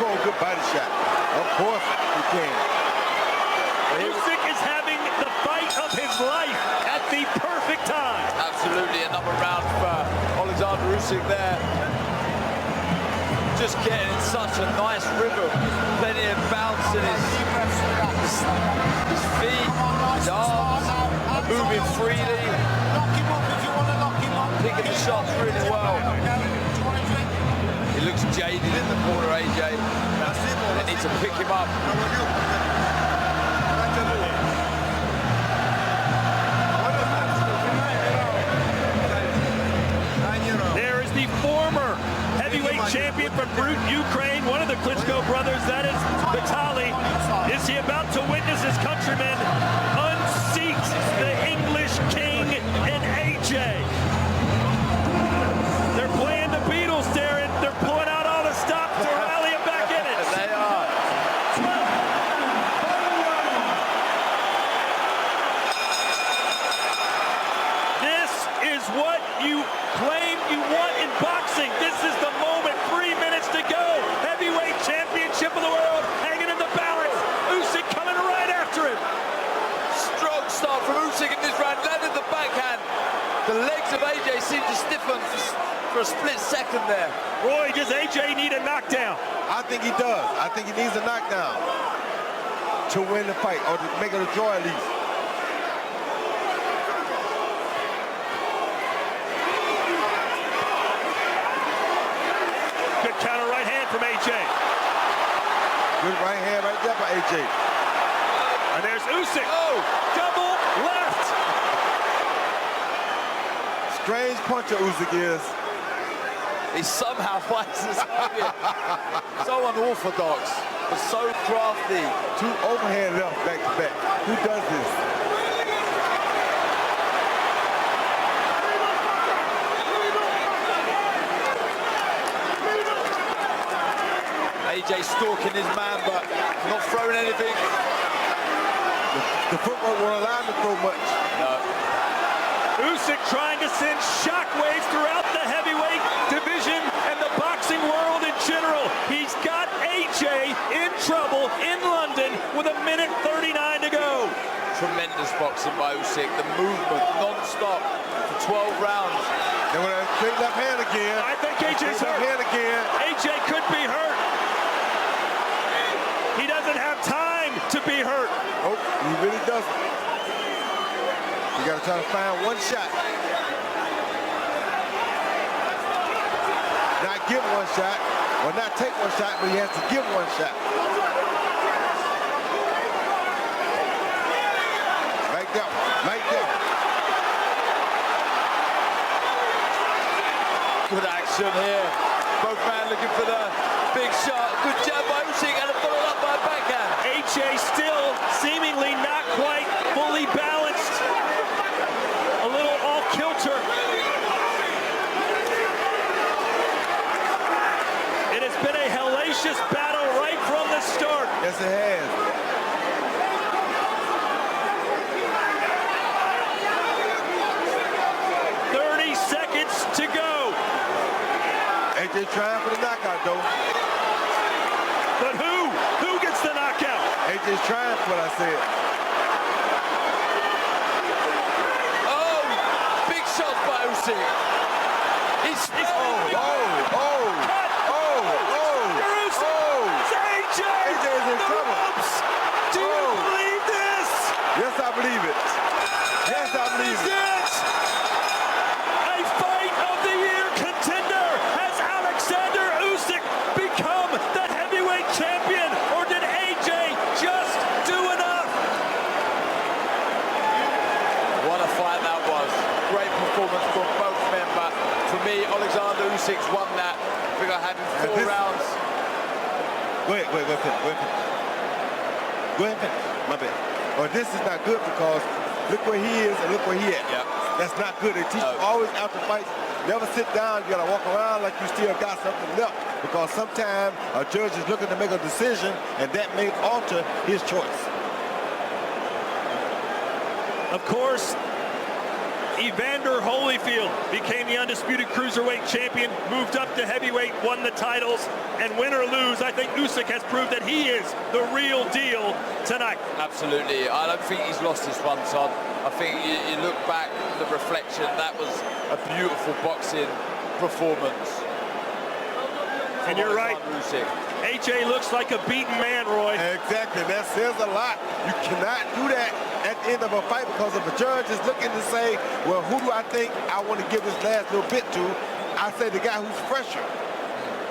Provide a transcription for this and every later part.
for a good body shot. Of course he can. Usyk is having the fight of his life at the perfect time. Absolutely, another round for Oleksandr Usyk there. Just getting in such a nice rhythm. Plenty of bounce in his feet, his arms, moving freely. Picking the shots really well. He looks jaded in the corner, AJ. They need to pick him up. There is the former heavyweight champion from Ukraine, one of the Klitschko brothers, that is Vitaly. Is he about to witness his countrymen unseat the English king and AJ? They're playing the Beatles there, and they're pulling out all the stops to rally him back in it. They are. This is what you claim you want in boxing. This is the moment. 3 minutes to go. Heavyweight championship of the world hanging in the balance. Usyk coming right after him. Strong start from Usyk in this round. Landed the backhand. The legs of AJ seem to stiffen for a split second there. Roy, does AJ need a knockdown? I think he does. I think he needs a knockdown to win the fight, or to make it a draw at least. Good counter right hand from AJ. Good right hand right there by AJ. And there's Usyk. Oh! Double left. Strange puncher Usyk is. He somehow fights this target. So unorthodox, but so crafty. 2 overhand left back to back. Who does this? AJ stalking his man, but not throwing anything. The footwork won't allow him to throw much. No. Usyk trying to send shockwaves throughout the heavyweight division and the boxing world in general. He's got AJ in trouble in London with 1:39 to go. Tremendous boxing by Usyk. The movement non-stop for 12 rounds. And with a straight left hand again. I think AJ's straight left hurt. hand again. AJ could be hurt. He doesn't have time to be hurt. Nope, he really doesn't. You gotta try to find one shot. Not give one shot, or not take one shot, but he has to give one shot. Like that, like that. Good action here. Both men looking for the big shot. Good jab by Usyk and followed up by a backhand. AJ still seemingly not quite fully balanced. A little off kilter. It has been a hellacious battle right from the start. Yes, it has. To go. AJ trying for the knockout, though. But who gets the knockout? AJ's trying for what I said. Oh, big shot by Usyk. He's AJ is in trouble. Do you believe this? Yes, I believe it. Yes, I believe it. From both men, but for me, Oleksandr Usyk's won that. I think I had in 4 rounds. Go ahead, finish. My bad. Or this is not good because look where he is and look where he at. Yep. That's not good. They teach you always after fights, never sit down. You gotta walk around like you still got something left, because sometimes a judge is looking to make a decision and that may alter his choice. Of course, Evander Holyfield became the undisputed cruiserweight champion, moved up to heavyweight, won the titles, and win or lose, I think Usyk has proved that he is the real deal tonight. Absolutely. I don't think he's lost this one, Todd. I think you look back, the reflection, that was a beautiful boxing performance. And you're right. Usyk. AJ looks like a beaten man, Roy. Exactly. That says a lot. You cannot do that at the end of a fight, because if a judge is looking to say, well, who do I think I want to give this last little bit to, I say the guy who's fresher.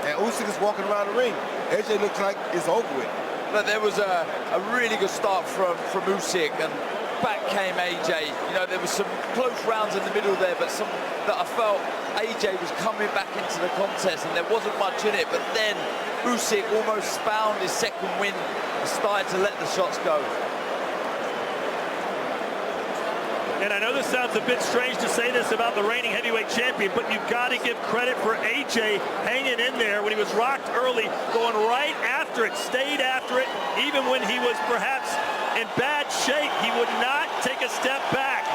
And Usyk is walking around the ring. AJ looks like it's over with. But there was a really good start from Usyk, and back came AJ. You know, there was some close rounds in the middle there, but some that I felt AJ was coming back into the contest, and there wasn't much in it. But then Usyk almost found his second win and started to let the shots go. And I know this sounds a bit strange to say this about the reigning heavyweight champion, but you've got to give credit for AJ hanging in there when he was rocked early, going right after it, stayed after it, even when he was perhaps in bad shape. He would not take a step back.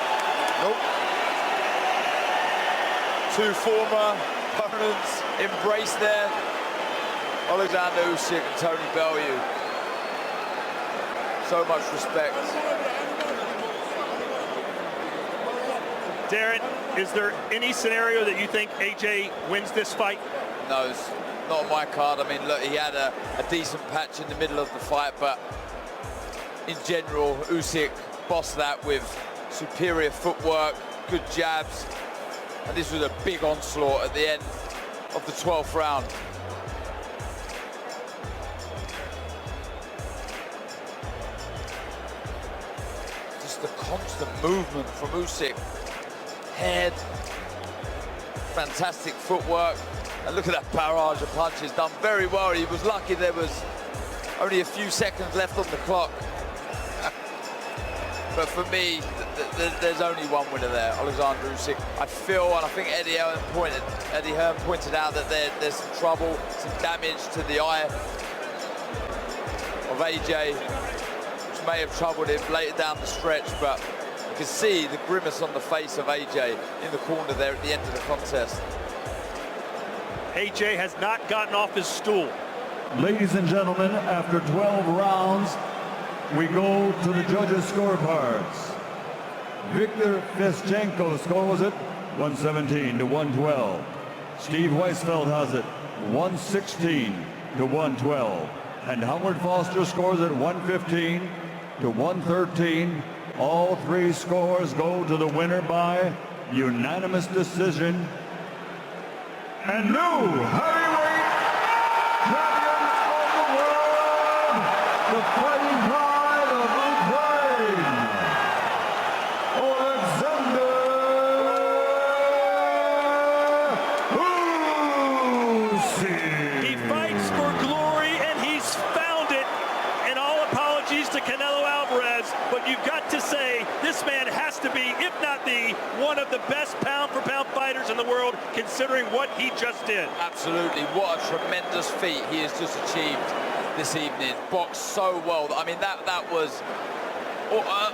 Nope. Two former opponents embraced there. Oleksandr Usyk and Tony Bellew. So much respect. Darren, is there any scenario that you think AJ wins this fight? No, it's not on my card. I mean, look, he had a decent patch in the middle of the fight, but in general, Usyk bossed that with superior footwork, good jabs, and this was a big onslaught at the end of the 12th round. Just the constant movement from Usyk. Head, fantastic footwork, and look at that barrage of punches, done very well. He was lucky there was only a few seconds left on the clock. But for me, there's only one winner there, Oleksandr Usyk. I feel, and I think Eddie Hearn pointed out that there's some trouble, some damage to the eye of AJ, which may have troubled him later down the stretch, but you can see the grimace on the face of AJ in the corner there at the end of the contest. AJ has not gotten off his stool. Ladies and gentlemen, after 12 rounds, we go to the judges' scorecards. Victor Fischenko scores it 117 to 112. Steve Weisfeld has it 116 to 112. And Howard Foster scores it 115 to 113. All three scores go to the winner by unanimous decision. And new heavyweight champions of the world, the Fighting Pride of Ukraine, Oleksandr Usyk. He fights for glory, and he's found it. And all apologies to Canelo Alvarez, but you've got to say this man has to be, if not the, one of the best pound-for-pound fighters in the world, considering what he just did. Absolutely, what a tremendous feat he has just achieved this evening. Boxed so well. I mean, that was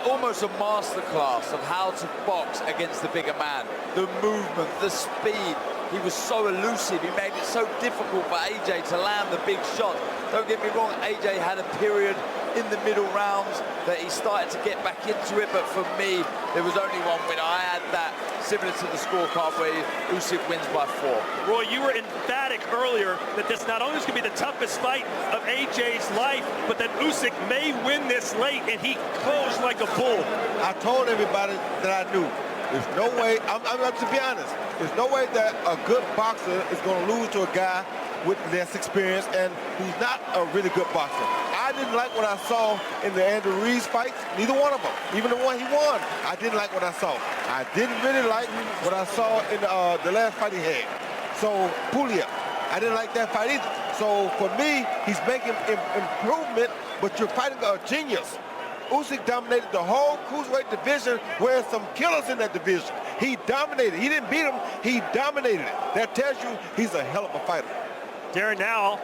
almost a masterclass of how to box against the bigger man. The movement, the speed. He was so elusive. He made it so difficult for AJ to land the big shot. Don't get me wrong, AJ had a period in the middle rounds that he started to get back into it, but for me, there was only one winner. I had that similar to the scorecard where Usyk wins by 4. Roy, you were emphatic earlier that this not only is going to be the toughest fight of AJ's life, but that Usyk may win this late, and he closed like a bull. I told everybody that I knew. There's no way, I'm to be honest, there's no way that a good boxer is going to lose to a guy with less experience and who's not a really good boxer. I didn't like what I saw in the Andrew Reeves fight, neither one of them, even the one he won. I didn't like what I saw. I didn't really like what I saw in the last fight he had. So, Pulia, I didn't like that fight either. So, for me, he's making improvement, but you're fighting a genius. Usyk dominated the whole cruiserweight division, whereas some killers in that division. He dominated. He didn't beat him. He dominated it. That tells you he's a hell of a fighter. Darren, now,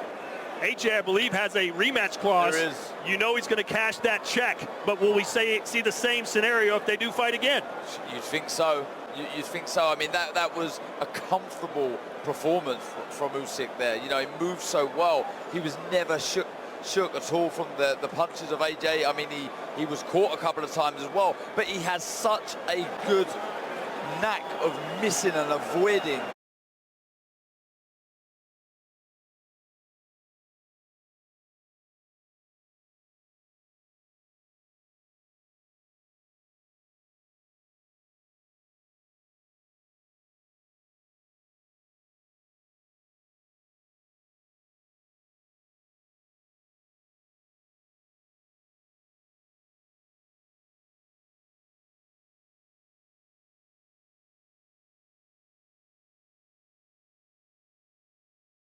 AJ, I believe, has a rematch clause. There is. You know he's going to cash that check, but will we see the same scenario if they do fight again? You'd think so. You'd think so. I mean, that was a comfortable performance from Usyk there. You know, he moved so well. He was never shook at all from the punches of AJ. I mean, he was caught a couple of times as well, but he has such a good knack of missing and avoiding